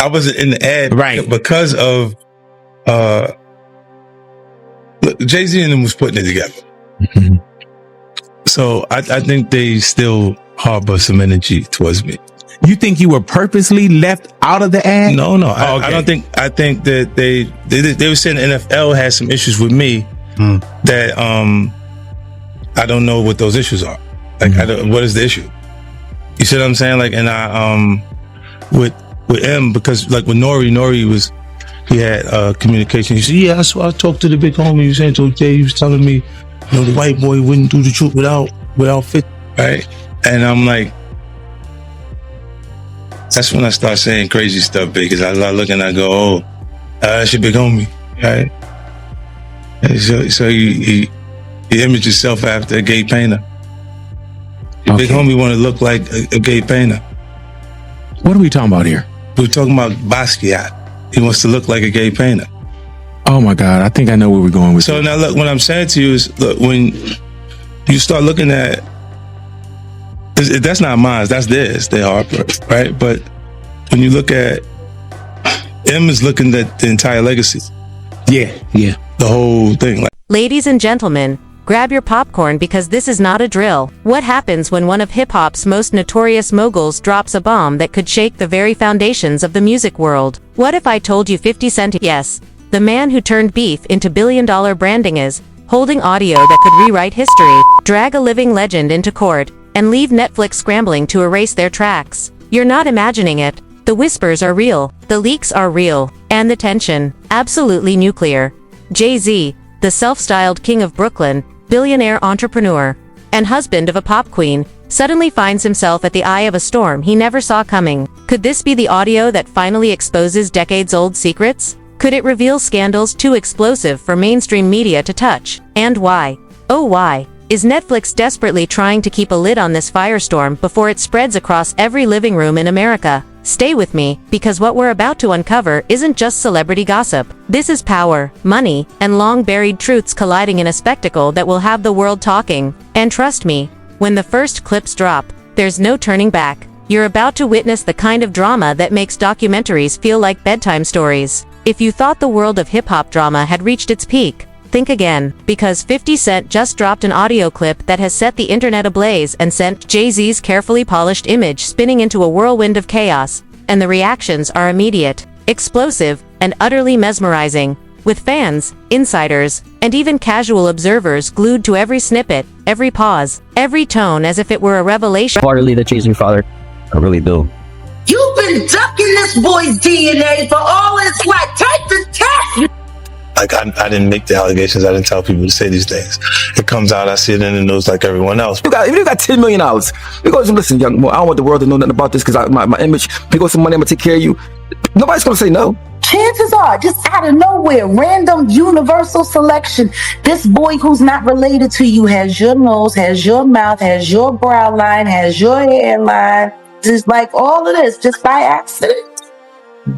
I wasn't in the ad, Right. Because of look, Jay-Z and them was putting it together. Mhm. So I think they still harbor some energy towards me. You think you were purposely left out of the ad? No. Oh, I okay. don't think. I think that they were saying the NFL had some issues with me that I don't know what those issues are. Like, what is the issue? You see what I'm saying? Like, and I with M, because like with Nori he had communication. He said, yeah, I talked to the big homie. He was saying to Jay, he was telling me, you know, the white boy wouldn't do the truth without fit, right? And I'm like, that's when I start saying crazy stuff, because I look and I go, oh, that's your big homie, right? And so you image yourself after a gay painter. Your big homie want to look like a gay painter. What are we talking about here? We're talking about Basquiat. He wants to look like a gay painter. Oh my God, I think I know where we're going with So this. now look, what I'm saying to you is, look, when you start looking at, that's not mine, that's theirs, they Harper, right? But when you look at, M is looking at the entire legacy. Yeah. The whole thing. Like, Ladies and gentlemen, grab your popcorn because this is not a drill. What happens when one of hip-hop's most notorious moguls drops a bomb that could shake the very foundations of the music world? What if I told you 50 Cent, yes, the man who turned beef into billion-dollar branding, is holding audio that could rewrite history, drag a living legend into court, and leave Netflix scrambling to erase their tracks? You're not imagining it. The whispers are real, the leaks are real, and the tension, absolutely nuclear. Jay-Z, the self-styled king of Brooklyn, billionaire entrepreneur, and husband of a pop queen, suddenly finds himself at the eye of a storm he never saw coming. Could this be the audio that finally exposes decades-old secrets? Could it reveal scandals too explosive for mainstream media to touch? And why? Oh, why? Is Netflix desperately trying to keep a lid on this firestorm before it spreads across every living room in America? Stay with me, because what we're about to uncover isn't just celebrity gossip. This is power, money, and long-buried truths colliding in a spectacle that will have the world talking. And trust me, when the first clips drop, there's no turning back. You're about to witness the kind of drama that makes documentaries feel like bedtime stories. If you thought the world of hip-hop drama had reached its peak, think again, because 50 Cent just dropped an audio clip that has set the internet ablaze and sent Jay-Z's carefully polished image spinning into a whirlwind of chaos, and the reactions are immediate, explosive, and utterly mesmerizing, with fans, insiders, and even casual observers glued to every snippet, every pause, every tone as if it were a revelation. Heartedly that Jay-Z father. I really do. You've been ducking this boy's DNA for all his life. Take the test. Like, I didn't make the allegations. I didn't tell people to say these things. It comes out, I see it in the news like everyone else. If you got $10 million, because listen, young boy, I don't want the world to know nothing about this because my image, because some money, I'm gonna take care of you. Nobody's gonna say no. Chances are, just out of nowhere, random universal selection, this boy who's not related to you has your nose, has your mouth, has your brow line, has your hairline, just like all of this, just by accident.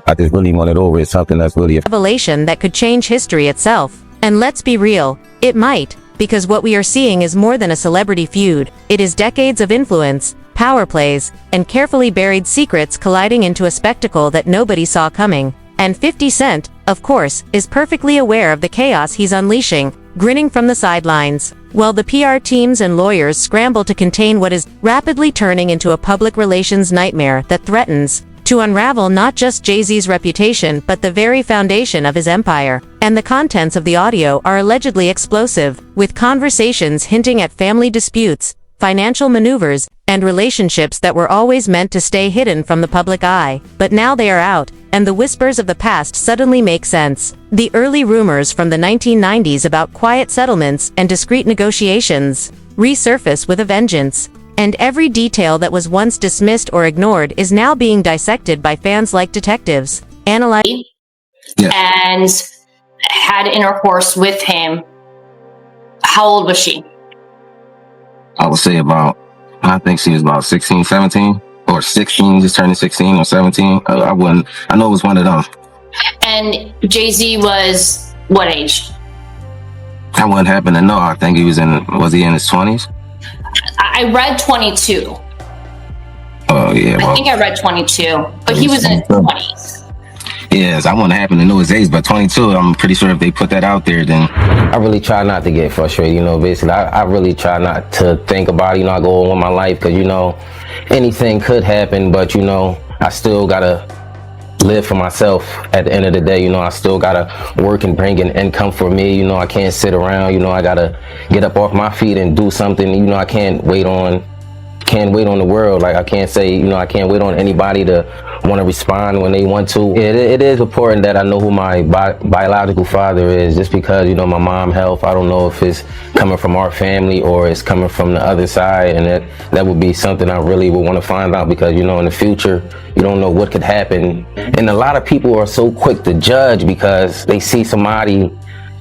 I just really want it over. It's something that's really Revelation that could change history itself. And let's be real, it might, because what we are seeing is more than a celebrity feud. It is decades of influence, power plays, and carefully buried secrets colliding into a spectacle that nobody saw coming. And 50 Cent, of course, is perfectly aware of the chaos he's unleashing, grinning from the sidelines, while the PR teams and lawyers scramble to contain what is rapidly turning into a public relations nightmare that threatens to unravel not just Jay-Z's reputation but the very foundation of his empire. And the contents of the audio are allegedly explosive, with conversations hinting at family disputes, financial maneuvers, and relationships that were always meant to stay hidden from the public eye. But now they are out, and the whispers of the past suddenly make sense. The early rumors from the 1990s about quiet settlements and discreet negotiations resurface with a vengeance. And every detail that was once dismissed or ignored is now being dissected by fans like detectives, analyzing and had intercourse with him. How old was she? I would say I think she was about 16, 17, or 16, just turning 16 or 17. I know it was one of them. And Jay-Z was what age? That wouldn't happen to know. I think was he in his 20s? I read 22. Oh, yeah. I think I read 22, but he was in his 20s. Yes, I wouldn't happen to know his age, but 22, I'm pretty sure if they put that out there, then I really try not to get frustrated, you know, basically. I really try not to think about it, you know, I go on with my life because, you know, anything could happen, but, you know, I still gotta live for myself at the end of the day. You know, I still gotta work and bring an income for me. You know, I can't sit around, you know, I gotta get up off my feet and do something. You know, I can't wait on the world. Like, I can't say, you know, I can't wait on anybody to want to respond when they want to. It is important that I know who my biological father is, just because, you know, my mom's health, I don't know if it's coming from our family or it's coming from the other side, and that would be something I really would want to find out, because, you know, in the future, you don't know what could happen. And a lot of people are so quick to judge because they see somebody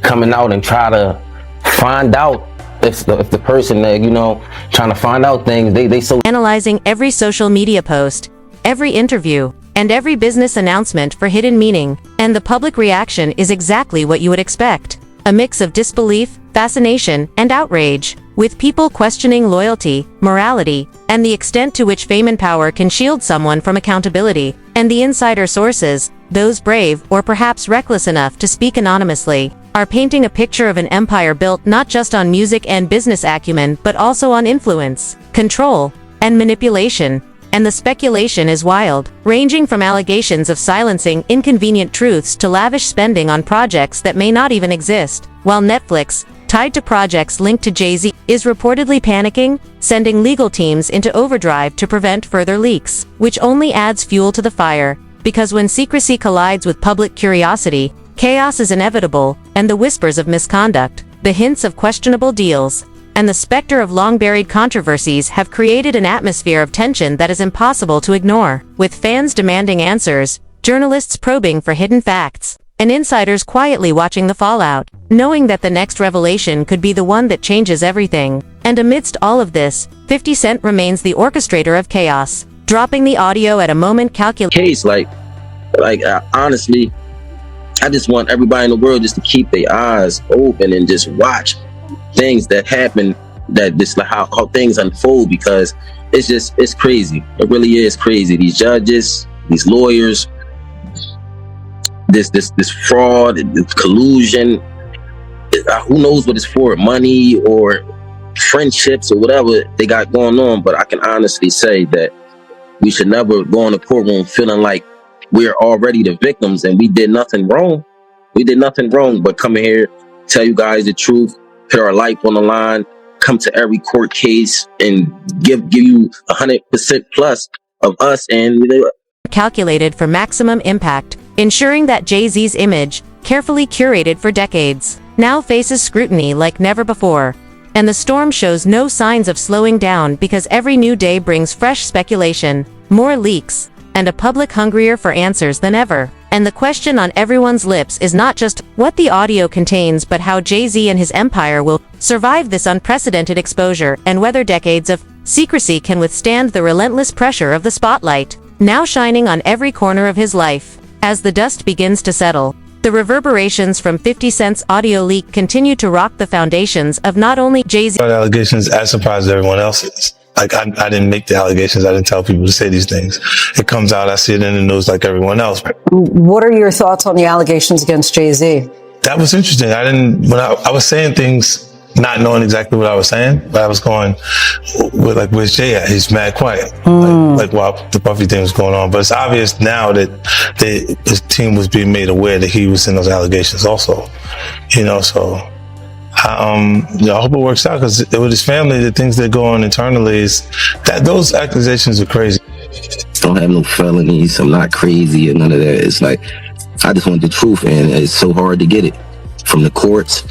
coming out and try to find out if the person that, you know, trying to find out things, they so Analyzing every social media post, every interview, and every business announcement for hidden meaning, and the public reaction is exactly what you would expect. A mix of disbelief, fascination, and outrage, with people questioning loyalty, morality, and the extent to which fame and power can shield someone from accountability, and the insider sources, those brave or perhaps reckless enough to speak anonymously, are painting a picture of an empire built not just on music and business acumen but also on influence, control, and manipulation. And the speculation is wild, ranging from allegations of silencing inconvenient truths to lavish spending on projects that may not even exist, while Netflix, tied to projects linked to Jay-Z, is reportedly panicking, sending legal teams into overdrive to prevent further leaks, which only adds fuel to the fire, because when secrecy collides with public curiosity, chaos is inevitable, and the whispers of misconduct, the hints of questionable deals, and the specter of long-buried controversies have created an atmosphere of tension that is impossible to ignore, with fans demanding answers, journalists probing for hidden facts, and insiders quietly watching the fallout, knowing that the next revelation could be the one that changes everything. And amidst all of this, 50 Cent remains the orchestrator of chaos, dropping the audio at a moment calculated. case, honestly, I just want everybody in the world just to keep their eyes open and just watch things that happen, that just like how things unfold, because it's crazy. It really is crazy. These judges, these lawyers, this fraud, this collusion, who knows what it's for, money or friendships or whatever they got going on. But I can honestly say that we should never go in the courtroom feeling like we're already the victims and we did nothing wrong. We did nothing wrong but come here, tell you guys the truth, put our life on the line, come to every court case and give you 100% plus of us, and calculated for maximum impact, ensuring that Jay-Z's image, carefully curated for decades, now faces scrutiny like never before. And the storm shows no signs of slowing down, because every new day brings fresh speculation, more leaks, and a public hungrier for answers than ever. And the question on everyone's lips is not just what the audio contains, but how Jay-Z and his empire will survive this unprecedented exposure, and whether decades of secrecy can withstand the relentless pressure of the spotlight, now shining on every corner of his life. As the dust begins to settle, the reverberations from 50 Cent's audio leak continue to rock the foundations of not only Jay-Z allegations as surprised as everyone else is. Like, I didn't make the allegations. I didn't tell people to say these things. It comes out, I see it in the news like everyone else. What are your thoughts on the allegations against Jay-Z? That was interesting. When I was saying things, not knowing exactly what I was saying, but I was going with, like, where's Jay at? He's mad quiet. Like while the Puffy thing was going on. But it's obvious now that his team was being made aware that he was in those allegations also. You know, so I hope it works out, because with his family, the things that go on internally is that those accusations are crazy. I don't have no felonies. I'm not crazy or none of that. It's like, I just want the truth, and it's so hard to get it from the courts.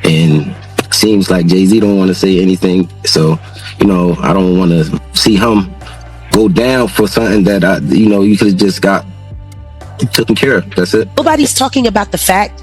And seems like Jay-Z don't want to say anything. So, you know, I don't want to see him go down for something that you could have just got taken care of. That's it. Nobody's talking about the fact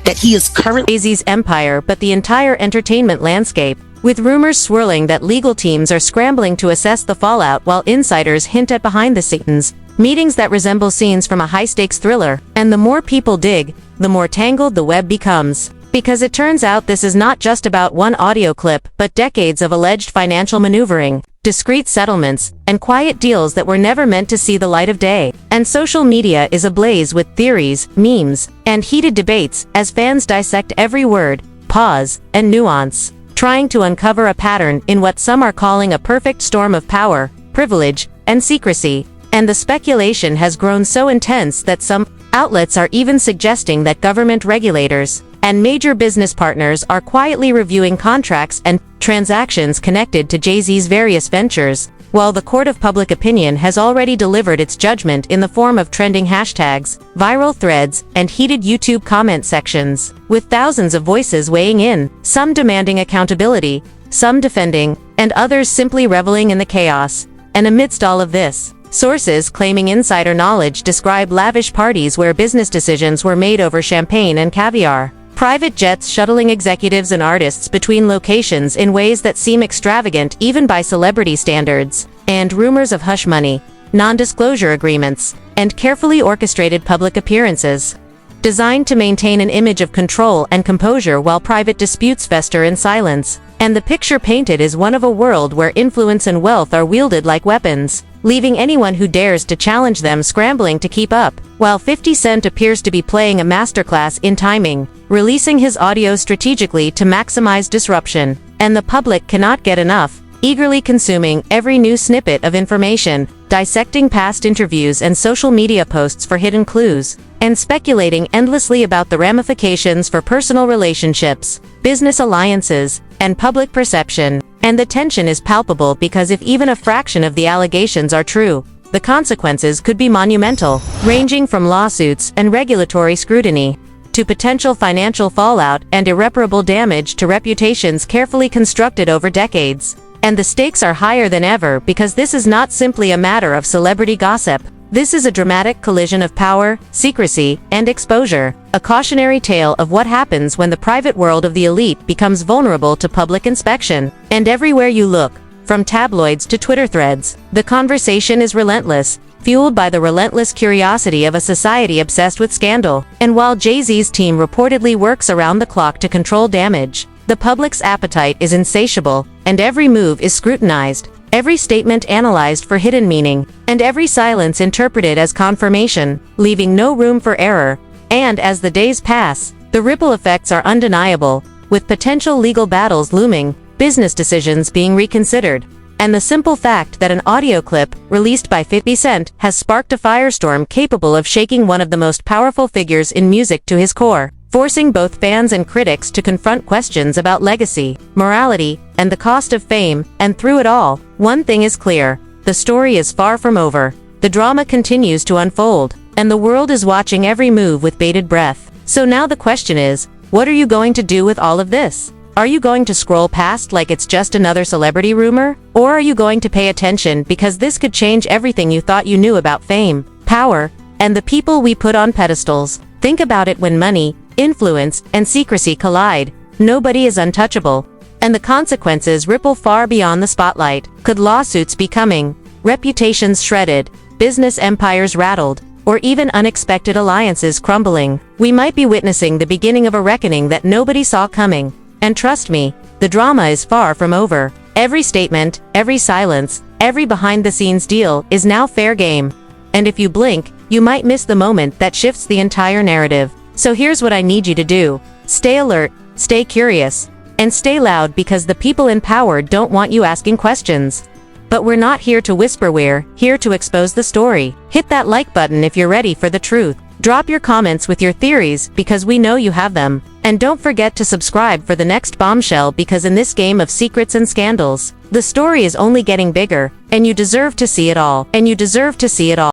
that he is currently Jay-Z's empire, but the entire entertainment landscape, with rumors swirling that legal teams are scrambling to assess the fallout, while insiders hint at behind-the-scenes meetings that resemble scenes from a high-stakes thriller. And the more people dig, the more tangled the web becomes. Because it turns out this is not just about one audio clip, but decades of alleged financial maneuvering, discreet settlements, and quiet deals that were never meant to see the light of day. And social media is ablaze with theories, memes, and heated debates as fans dissect every word, pause, and nuance, trying to uncover a pattern in what some are calling a perfect storm of power, privilege, and secrecy. And the speculation has grown so intense that some outlets are even suggesting that government regulators and major business partners are quietly reviewing contracts and transactions connected to Jay-Z's various ventures, while the court of public opinion has already delivered its judgment in the form of trending hashtags, viral threads, and heated YouTube comment sections, with thousands of voices weighing in, some demanding accountability, some defending, and others simply reveling in the chaos. And amidst all of this, sources claiming insider knowledge describe lavish parties where business decisions were made over champagne and caviar, private jets shuttling executives and artists between locations in ways that seem extravagant even by celebrity standards, and rumors of hush money, non-disclosure agreements, and carefully orchestrated public appearances, designed to maintain an image of control and composure while private disputes fester in silence. And the picture painted is one of a world where influence and wealth are wielded like weapons, leaving anyone who dares to challenge them scrambling to keep up, while 50 Cent appears to be playing a masterclass in timing, releasing his audio strategically to maximize disruption, and the public cannot get enough, eagerly consuming every new snippet of information, dissecting past interviews and social media posts for hidden clues, and speculating endlessly about the ramifications for personal relationships, business alliances, and public perception. And the tension is palpable because if even a fraction of the allegations are true, the consequences could be monumental, ranging from lawsuits and regulatory scrutiny, to potential financial fallout and irreparable damage to reputations carefully constructed over decades. And the stakes are higher than ever because this is not simply a matter of celebrity gossip. This is a dramatic collision of power, secrecy, and exposure, a cautionary tale of what happens when the private world of the elite becomes vulnerable to public inspection. And everywhere you look, from tabloids to Twitter threads, the conversation is relentless, fueled by the relentless curiosity of a society obsessed with scandal. And while Jay-Z's team reportedly works around the clock to control damage, the public's appetite is insatiable, and every move is scrutinized, every statement analyzed for hidden meaning, and every silence interpreted as confirmation, leaving no room for error. And as the days pass, the ripple effects are undeniable, with potential legal battles looming, business decisions being reconsidered, and the simple fact that an audio clip, released by 50 Cent, has sparked a firestorm capable of shaking one of the most powerful figures in music to his core, forcing both fans and critics to confront questions about legacy, morality, and the cost of fame. And through it all, one thing is clear: the story is far from over. The drama continues to unfold, and the world is watching every move with bated breath. So now the question is, what are you going to do with all of this? Are you going to scroll past like it's just another celebrity rumor? Or are you going to pay attention because this could change everything you thought you knew about fame, power, and the people we put on pedestals? Think about it: when money, influence, and secrecy collide, nobody is untouchable. And the consequences ripple far beyond the spotlight. Could lawsuits be coming, reputations shredded, business empires rattled, or even unexpected alliances crumbling? We might be witnessing the beginning of a reckoning that nobody saw coming. And trust me, the drama is far from over. Every statement, every silence, every behind-the-scenes deal is now fair game. And if you blink, you might miss the moment that shifts the entire narrative. So here's what I need you to do. Stay alert, stay curious, and stay loud, because the people in power don't want you asking questions. But we're not here to whisper, we're here to expose the story. Hit that like button if you're ready for the truth. Drop your comments with your theories, because we know you have them. And don't forget to subscribe for the next bombshell, because in this game of secrets and scandals, the story is only getting bigger, and you deserve to see it all.